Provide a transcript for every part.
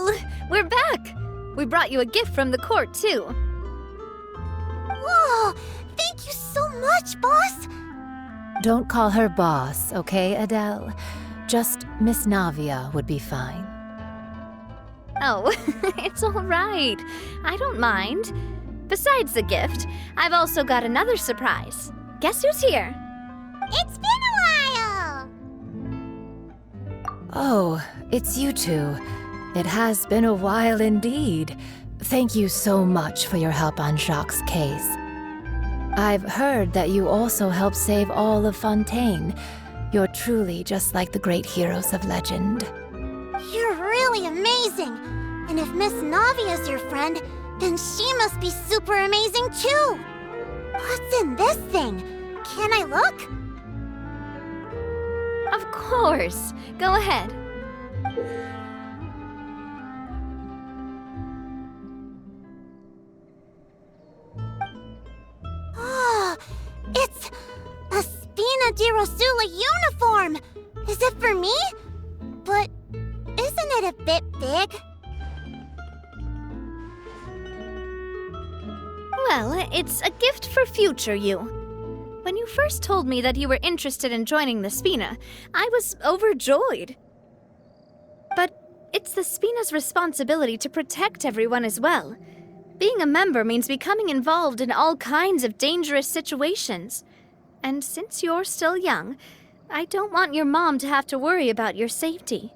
Well, we're back! We brought you a gift from the court, too. Whoa! Thank you so much, boss! Don't call her boss, okay, Adele? Just Miss Navia would be fine. Oh, it's all right. I don't mind. Besides the gift, I've also got another surprise. Guess who's here? It's been a while! Oh, it's you two. It has been a while indeed. Thank you so much for your help on Jacques' case. I've heard that you also helped save all of Fontaine. You're truly just like the great heroes of legend. You're really amazing! And if Miss Navia's your friend, then she must be super amazing too! What's in this thing? Can I look? Of course. Go ahead. Oh, it's a Spina di Rosula uniform! Is it for me? But isn't it a bit big? Well, it's a gift for future you. When you first told me that you were interested in joining the Spina, I was overjoyed. But it's the Spina's responsibility to protect everyone as well. Being a member means becoming involved in all kinds of dangerous situations. And since you're still young, I don't want your mom to have to worry about your safety.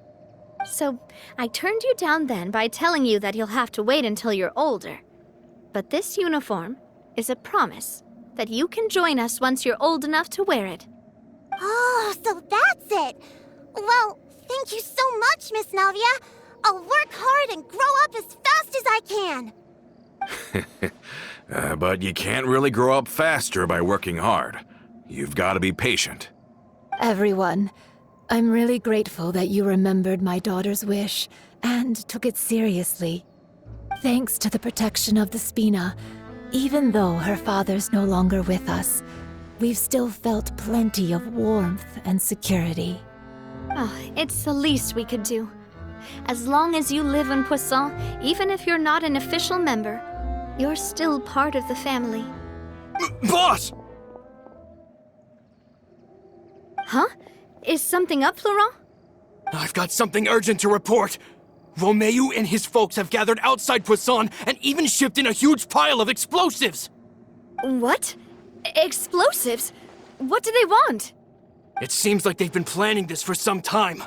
So I turned you down then by telling you that you'll have to wait until you're older. But this uniform is a promise that you can join us once you're old enough to wear it. Oh, so that's it! Well, thank you so much, Miss Navia! I'll work hard and grow up as fast as I can! But you can't really grow up faster by working hard. You've got to be patient. Everyone, I'm really grateful that you remembered my daughter's wish and took it seriously. Thanks to the protection of the Spina, even though her father's no longer with us, we've still felt plenty of warmth and security. Oh, it's the least we could do. As long as you live in Poisson, even if you're not an official member, you're still part of the family. Boss! Huh? Is something up, Florent? I've got something urgent to report. Romeu and his folks have gathered outside Poisson and even shipped in a huge pile of explosives! What? Explosives? What do they want? It seems like they've been planning this for some time.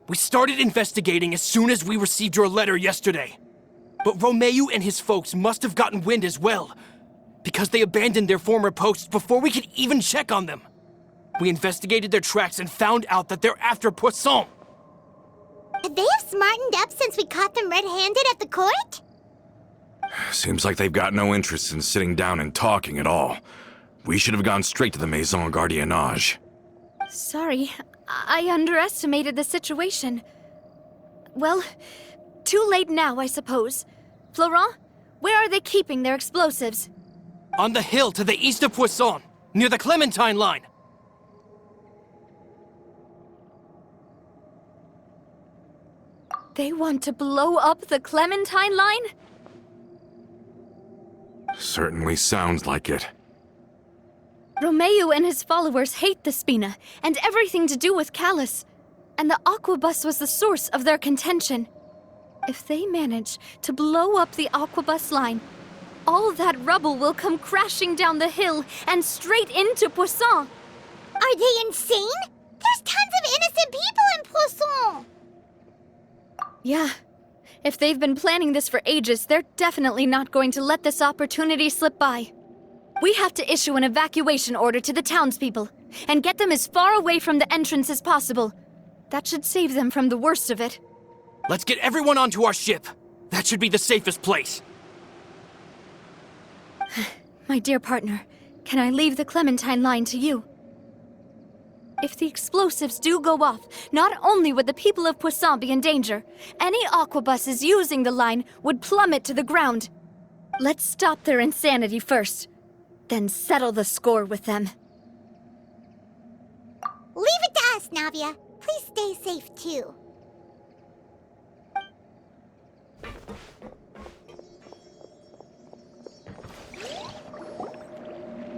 We started investigating as soon as we received your letter yesterday. But Romeu and his folks must have gotten wind as well, because they abandoned their former posts before we could even check on them. We investigated their tracks and found out that they're after Poisson. They have smartened up since we caught them red-handed at the court? Seems like they've got no interest in sitting down and talking at all. We should have gone straight to the Maison Gardiennage. Sorry, I underestimated the situation. Well, too late now, I suppose. Florent, where are they keeping their explosives? On the hill to the east of Poisson, near the Clementine line. They want to blow up the Clementine line? Certainly sounds like it. Romeu and his followers hate the Spina and everything to do with Callus. And the Aquabus was the source of their contention. If they manage to blow up the Aquabus line, all that rubble will come crashing down the hill and straight into Poisson. Are they insane? There's tons of innocent people in Poisson! Yeah. If they've been planning this for ages, they're definitely not going to let this opportunity slip by. We have to issue an evacuation order to the townspeople and get them as far away from the entrance as possible. That should save them from the worst of it. Let's get everyone onto our ship. That should be the safest place. My dear partner, can I leave the Clementine line to you? If the explosives do go off, not only would the people of Poisson be in danger, any aquabuses using the line would plummet to the ground. Let's stop their insanity first, then settle the score with them. Leave it to us, Navia. Please stay safe, too.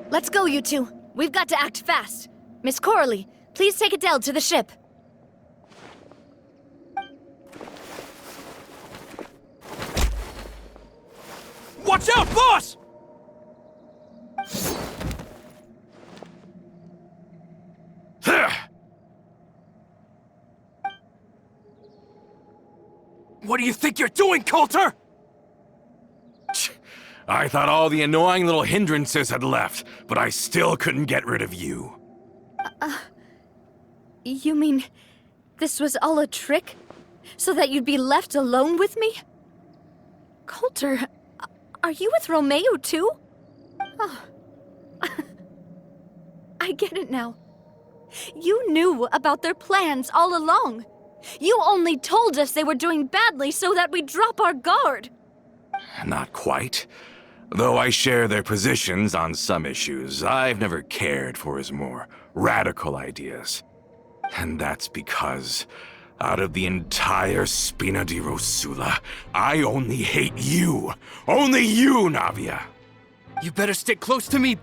Let's go, you two. We've got to act fast. Miss Coralie, please take Adele to the ship. Watch out, boss! What do you think you're doing, Coulter? I thought all the annoying little hindrances had left, but I still couldn't get rid of you. You mean this was all a trick? So that you'd be left alone with me? Coulter, are you with Romeo too? Oh. I get it now. You knew about their plans all along. You only told us they were doing badly so that we'd drop our guard. Not quite. Though I share their positions on some issues, I've never cared for his more radical ideas. And that's because, out of the entire Spina di Rosula, I only hate you. Only you, Navia. You better stick close to me.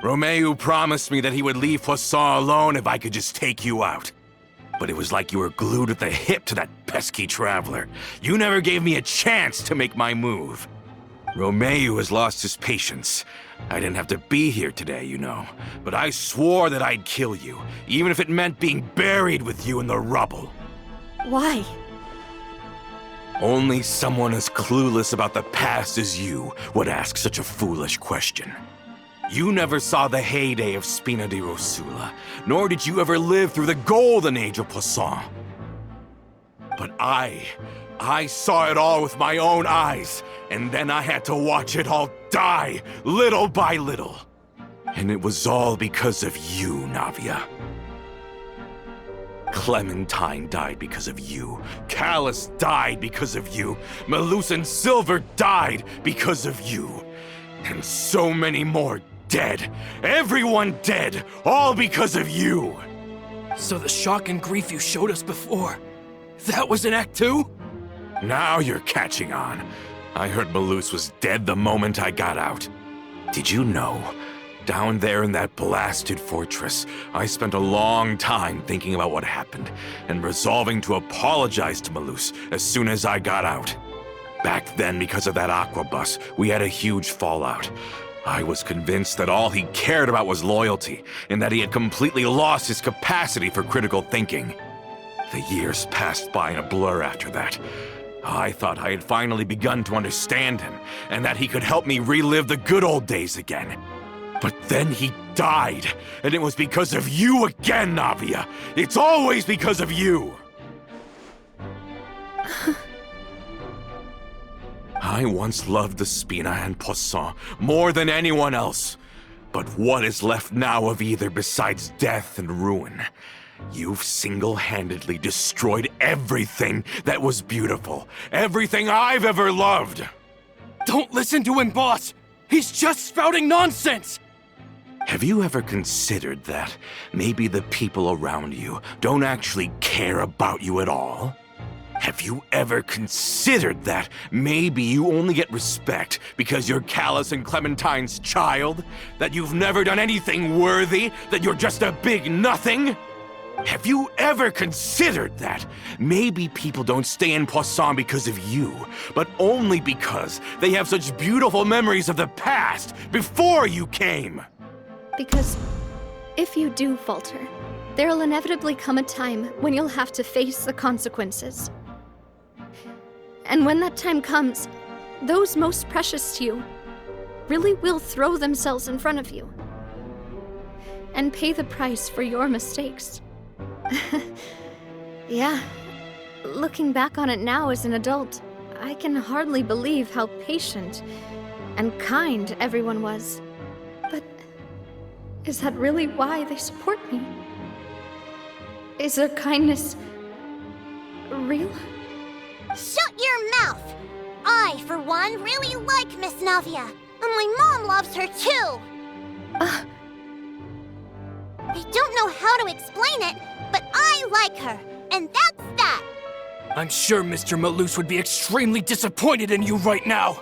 Romeo promised me that he would leave Poisson alone if I could just take you out. But it was like you were glued at the hip to that pesky traveler. You never gave me a chance to make my move. Romeo has lost his patience. I didn't have to be here today, you know. But I swore that I'd kill you, even if it meant being buried with you in the rubble. Why? Only someone as clueless about the past as you would ask such a foolish question. You never saw the heyday of Spina di Rosula, nor did you ever live through the golden age of Poisson. But I saw it all with my own eyes, and then I had to watch it all die, little by little. And it was all because of you, Navia. Clementine died because of you. Callus died because of you. Malus and Silver died because of you. And so many more dead. Everyone dead, all because of you. So the shock and grief you showed us before, that was an act too? Now you're catching on. I heard Malus was dead the moment I got out. Did you know? Down there in that blasted fortress, I spent a long time thinking about what happened and resolving to apologize to Malus as soon as I got out. Back then, because of that aquabus, we had a huge fallout. I was convinced that all he cared about was loyalty, and that he had completely lost his capacity for critical thinking. The years passed by in a blur after that. I thought I had finally begun to understand him, and that he could help me relive the good old days again. But then he died, and it was because of you again, Navia! It's always because of you! I once loved the Spina and Poisson more than anyone else. But what is left now of either besides death and ruin? You've single-handedly destroyed everything that was beautiful. Everything I've ever loved. Don't listen to him, boss! He's just spouting nonsense! Have you ever considered that maybe the people around you don't actually care about you at all? Have you ever considered that maybe you only get respect because you're Callus and Clementine's child? That you've never done anything worthy? That you're just a big nothing? Have you ever considered that maybe people don't stay in Poisson because of you, but only because they have such beautiful memories of the past before you came? Because if you do falter, there'll inevitably come a time when you'll have to face the consequences. And when that time comes, those most precious to you really will throw themselves in front of you and pay the price for your mistakes. Yeah, looking back on it now as an adult, I can hardly believe how patient and kind everyone was. But is that really why they support me? Is their kindness real? Shut your mouth! I, for one, really like Miss Navia, and my mom loves her too! I don't know how to explain it, but I like her, and that's that! I'm sure Mr. Malus would be extremely disappointed in you right now.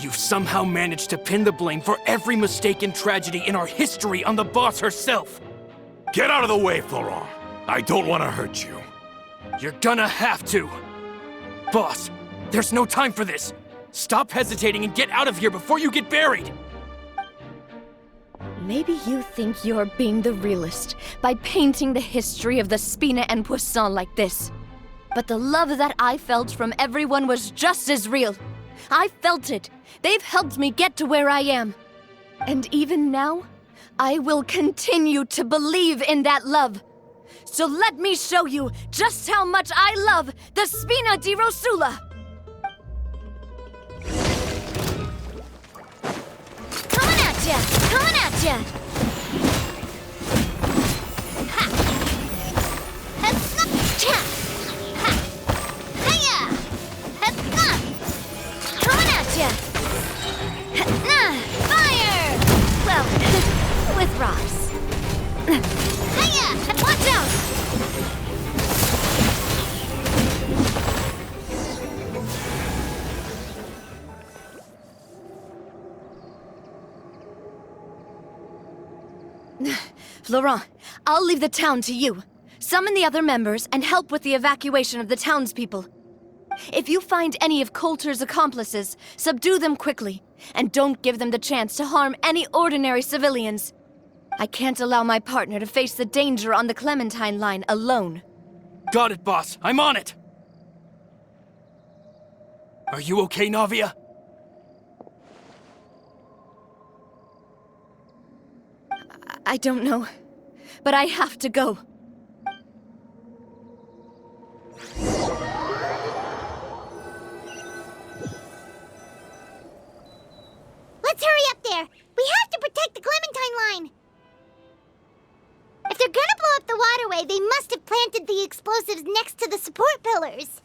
You've somehow managed to pin the blame for every mistake and tragedy in our history on the boss herself. Get out of the way, Florent. I don't want to hurt you. You're gonna have to. Boss, there's no time for this. Stop hesitating and get out of here before you get buried. Maybe you think you're being the realist by painting the history of the Spina and Poisson like this. But the love that I felt from everyone was just as real. I felt it. They've helped me get to where I am. And even now, I will continue to believe in that love. So let me show you just how much I love the Spina di Rosula. Coming at ya! Coming at ya! Ha! Ha-snup-cha! Ha! Hiya! Ha-snup! Coming at ya! Ha-nah! Fire! Well, with rocks. Hiya! Watch out! Florent, I'll leave the town to you. Summon the other members and help with the evacuation of the townspeople. If you find any of Coulter's accomplices, subdue them quickly, and don't give them the chance to harm any ordinary civilians. I can't allow my partner to face the danger on the Clementine line alone. Got it, boss. I'm on it. Are you okay, Navia? I don't know, but I have to go. Let's hurry up there! We have to protect the Clementine line! If they're gonna blow up the waterway, they must have planted the explosives next to the support pillars.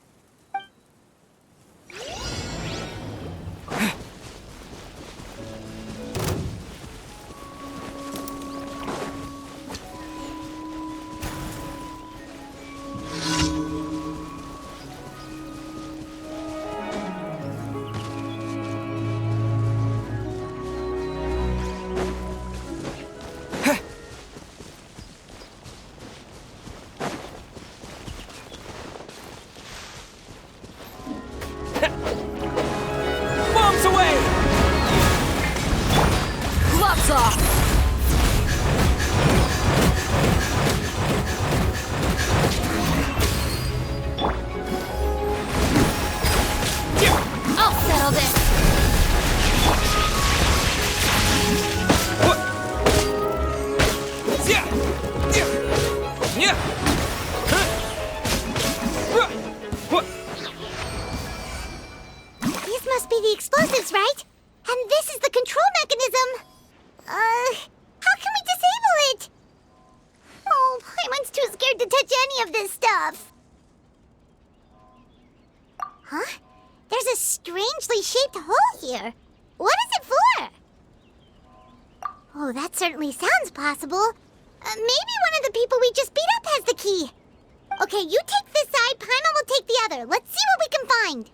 Bombs away! Gloves off! I'll settle this! These must be the explosives, right? And this is the control mechanism. How can we disable it? Oh, Paimon's too scared to touch any of this stuff. Huh? There's a strangely shaped hole here. What is it for? Oh, that certainly sounds possible. Maybe one of the people we just beat up has the key. Okay, you take this side, Paimon will take the other. Let's see what we can find.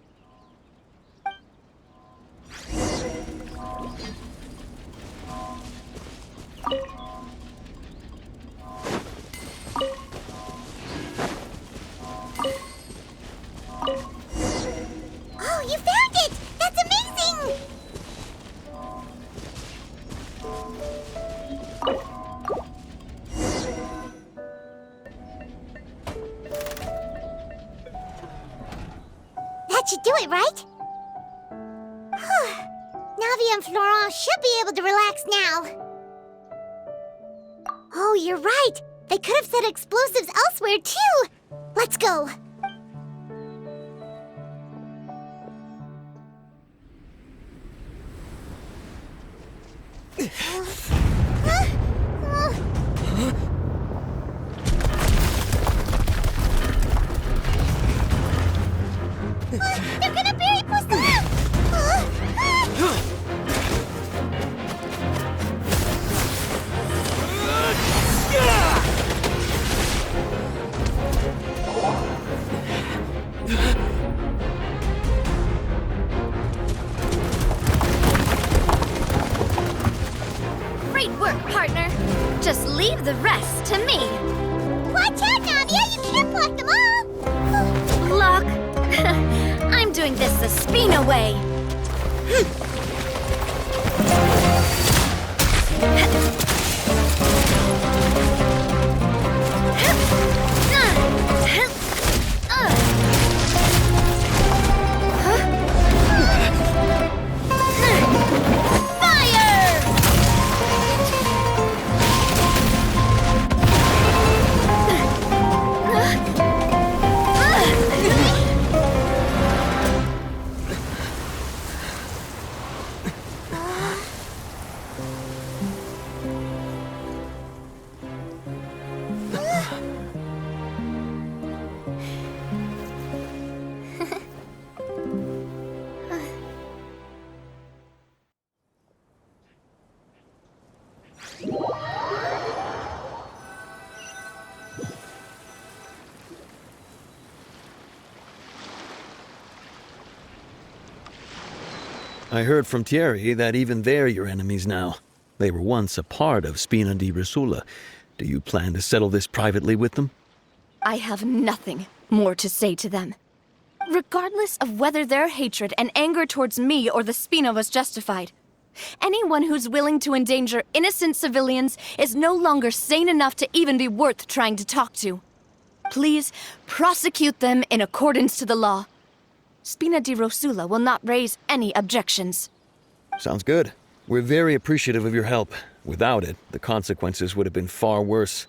Oh, you found it! That's amazing! That should do it, right? Navia and Florent should be able to relax now. Oh, you're right. They could have set explosives elsewhere, too. Let's go. They're gonna bury Poisson! leave the rest to me. Watch out, Navia! You can't block them all! Block? I'm doing this the Spina way. I heard from Thierry that even they're your enemies now. They were once a part of Spina di Rosula. Do you plan to settle this privately with them? I have nothing more to say to them. Regardless of whether their hatred and anger towards me or the Spina was justified, anyone who's willing to endanger innocent civilians is no longer sane enough to even be worth trying to talk to. Please prosecute them in accordance to the law. Spina di Rosula will not raise any objections. Sounds good. We're very appreciative of your help. Without it, the consequences would have been far worse.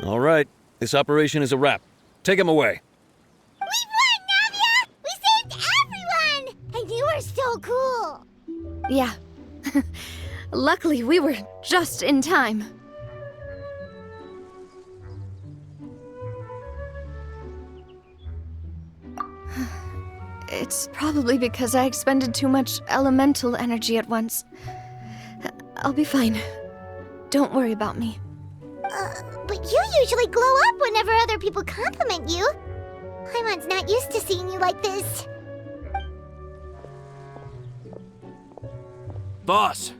All right, this operation is a wrap. Take him away. We won, Navia! We saved everyone! And you were so cool! Yeah. Luckily, we were just in time. It's probably because I expended too much elemental energy at once. I'll be fine. Don't worry about me. But you usually glow up whenever other people compliment you. Paimon's not used to seeing you like this. Boss,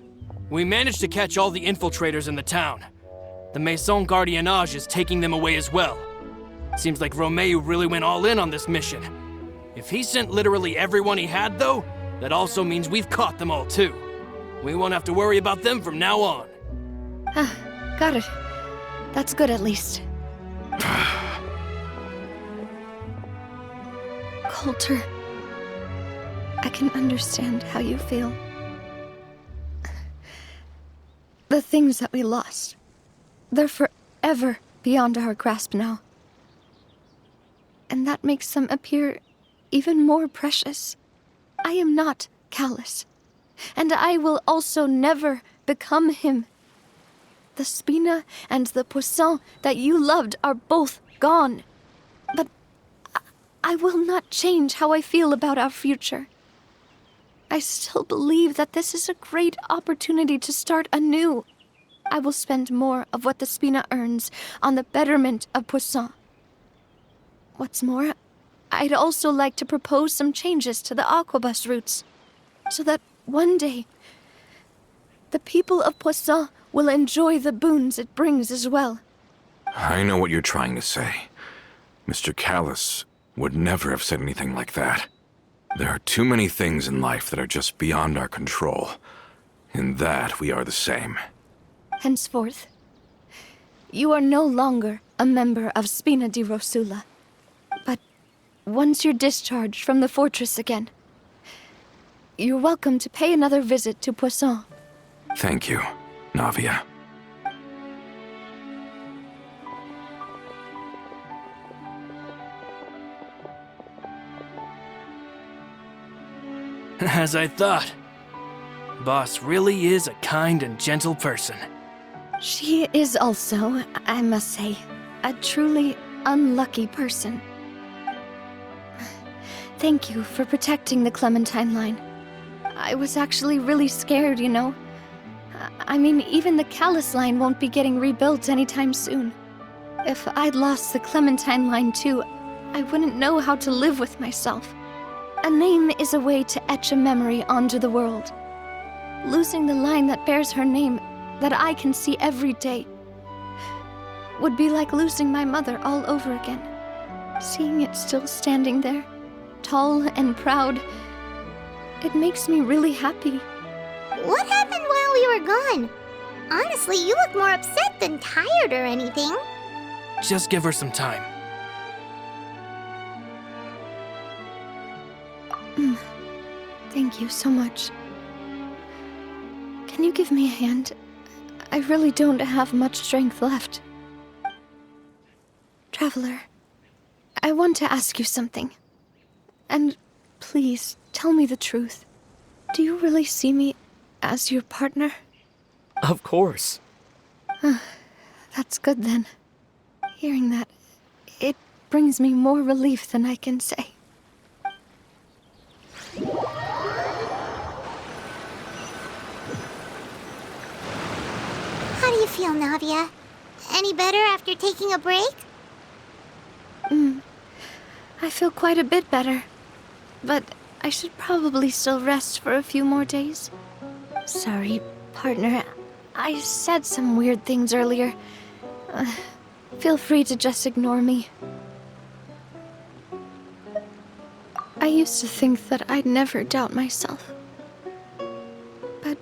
we managed to catch all the infiltrators in the town. The Maison Gardiennage is taking them away as well. Seems like Romeu really went all in on this mission. If he sent literally everyone he had, though, that also means we've caught them all, too. We won't have to worry about them from now on. Got it. That's good, at least. Coulter, I can understand how you feel. The things that we lost, they're forever beyond our grasp now. And that makes them appear even more precious. I am not callous, and I will also never become him. The Spina and the Poisson that you loved are both gone. But I will not change how I feel about our future. I still believe that this is a great opportunity to start anew. I will spend more of what the Spina earns on the betterment of Poisson. What's more, I'd also like to propose some changes to the Aquabus routes, so that one day, the people of Poisson will enjoy the boons it brings as well. I know what you're trying to say. Mr. Callus would never have said anything like that. There are too many things in life that are just beyond our control. In that, we are the same. Henceforth, you are no longer a member of Spina di Rosula. But once you're discharged from the fortress again, you're welcome to pay another visit to Poisson. Thank you, Navia. As I thought. Boss really is a kind and gentle person. She is also, I must say, a truly unlucky person. Thank you for protecting the Clementine line. I was actually really scared, you know. I mean, even the Callus line won't be getting rebuilt anytime soon. If I'd lost the Clementine line too, I wouldn't know how to live with myself. A name is a way to etch a memory onto the world. Losing the line that bears her name, that I can see every day, would be like losing my mother all over again. Seeing it still standing there, tall and proud, it makes me really happy. What happened while we were gone? Honestly, you look more upset than tired or anything. Just give her some time. Thank you so much. Can you give me a hand? I really don't have much strength left. Traveler, I want to ask you something. And please, tell me the truth. Do you really see me as your partner? Of course. That's good then. Hearing that, it brings me more relief than I can say. How do you feel, Navia? Any better after taking a break? I feel quite a bit better. But I should probably still rest for a few more days. Sorry, partner. I said some weird things earlier. Feel free to just ignore me. I used to think that I'd never doubt myself. But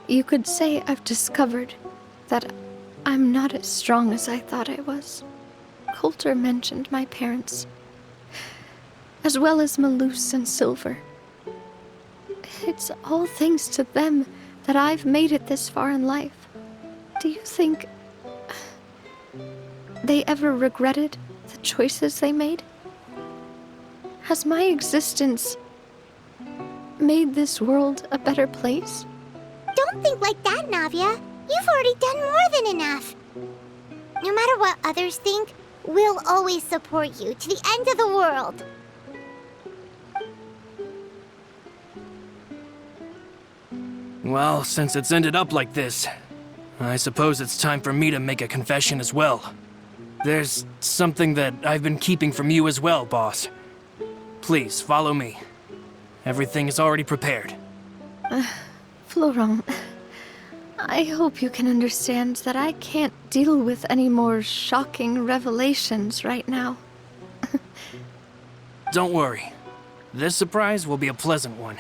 you could say I've discovered that I'm not as strong as I thought I was. Coulter mentioned my parents, as well as Malus and Silver. It's all thanks to them that I've made it this far in life. Do you think they ever regretted the choices they made? Has my existence made this world a better place? Don't think like that, Navia. You've already done more than enough. No matter what others think, we'll always support you to the end of the world. Well, since it's ended up like this, I suppose it's time for me to make a confession as well. There's something that I've been keeping from you as well, boss. Please, follow me. Everything is already prepared. Florent, I hope you can understand that I can't deal with any more shocking revelations right now. Don't worry. This surprise will be a pleasant one.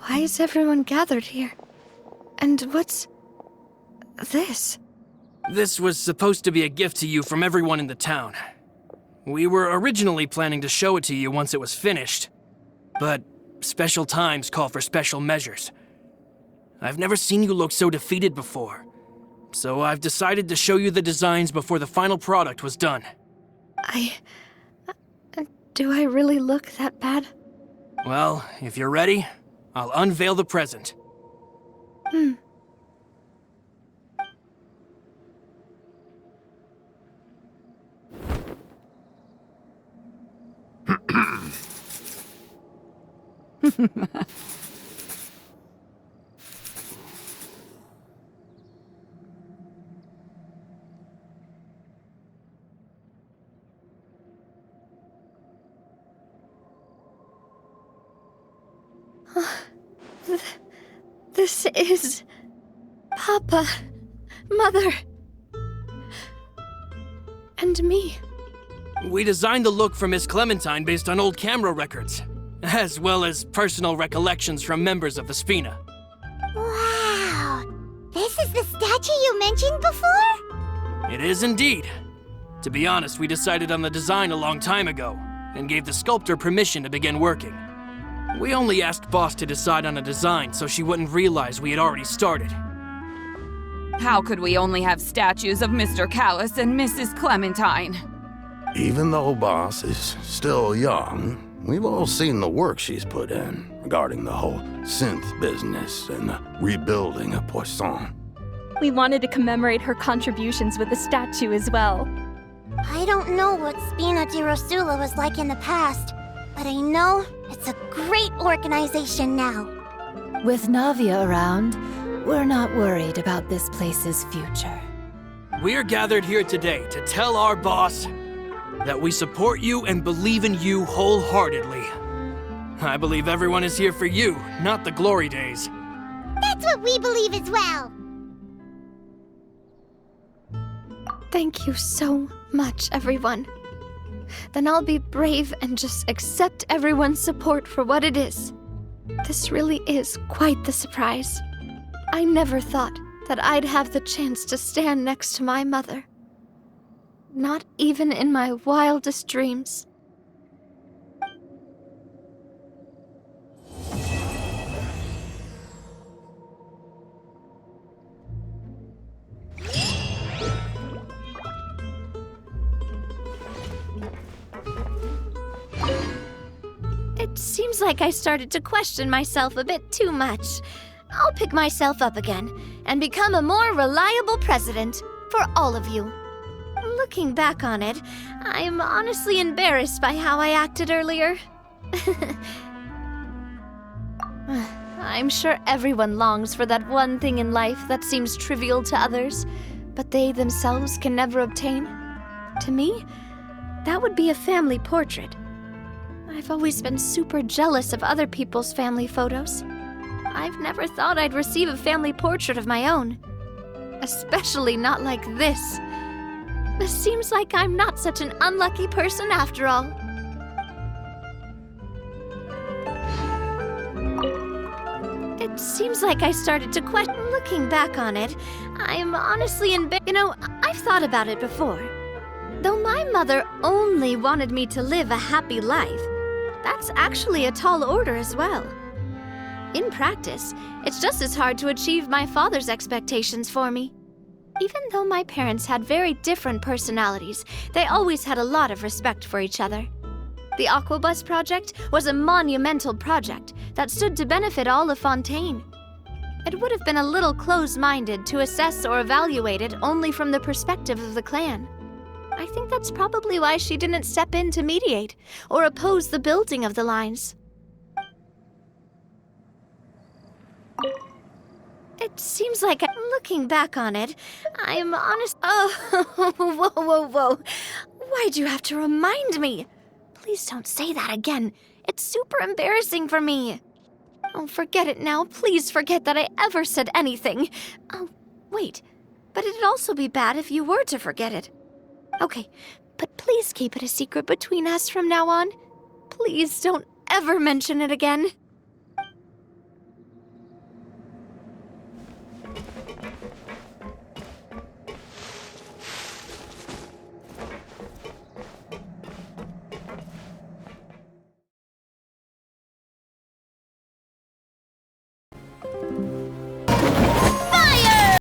Why is everyone gathered here? And what's this? This was supposed to be a gift to you from everyone in the town. We were originally planning to show it to you once it was finished, but special times call for special measures. I've never seen you look so defeated before, so I've decided to show you the designs before the final product was done. Do I really look that bad? Well, if you're ready, I'll unveil the present. This is... Papa. Mother. And me. We designed the look for Miss Clementine based on old camera records, as well as personal recollections from members of the Spina. Wow! This is the statue you mentioned before? It is indeed. To be honest, we decided on the design a long time ago, and gave the sculptor permission to begin working. We only asked Boss to decide on a design so she wouldn't realize we had already started. How could we only have statues of Mr. Callus and Mrs. Clementine? Even though Boss is still young, we've all seen the work she's put in regarding the whole synth business and the rebuilding of Poisson. We wanted to commemorate her contributions with a statue as well. I don't know what Spina di Rosula was like in the past, but I know it's a great organization now. With Navia around, we're not worried about this place's future. We are gathered here today to tell our boss that we support you and believe in you wholeheartedly. I believe everyone is here for you, not the glory days. That's what we believe as well. Thank you so much, everyone. Then I'll be brave and just accept everyone's support for what it is. This really is quite the surprise. I never thought that I'd have the chance to stand next to my mother. Not even in my wildest dreams. It seems like I started to question myself a bit too much. I'll pick myself up again and become a more reliable president for all of you. Looking back on it, I'm honestly embarrassed by how I acted earlier. I'm sure everyone longs for that one thing in life that seems trivial to others, but they themselves can never obtain. To me, that would be a family portrait. I've always been super jealous of other people's family photos. I've never thought I'd receive a family portrait of my own. Especially not like this. It seems like I'm not such an unlucky person after all. It seems like I started to question. Looking back on it, I'm honestly embarrassed. You know, I've thought about it before. Though my mother only wanted me to live a happy life, that's actually a tall order as well. In practice, it's just as hard to achieve my father's expectations for me. Even though my parents had very different personalities, they always had a lot of respect for each other. The Aquabus project was a monumental project that stood to benefit all of Fontaine. It would have been a little close-minded to assess or evaluate it only from the perspective of the clan. I think that's probably why she didn't step in to mediate or oppose the building of the lines. It seems like looking back on it, I'm honest. Oh, whoa. Why'd you have to remind me? Please don't say that again. It's super embarrassing for me. Oh, forget it now. Please forget that I ever said anything. Oh, wait. But it'd also be bad if you were to forget it. Okay, but please keep it a secret between us from now on. Please don't ever mention it again.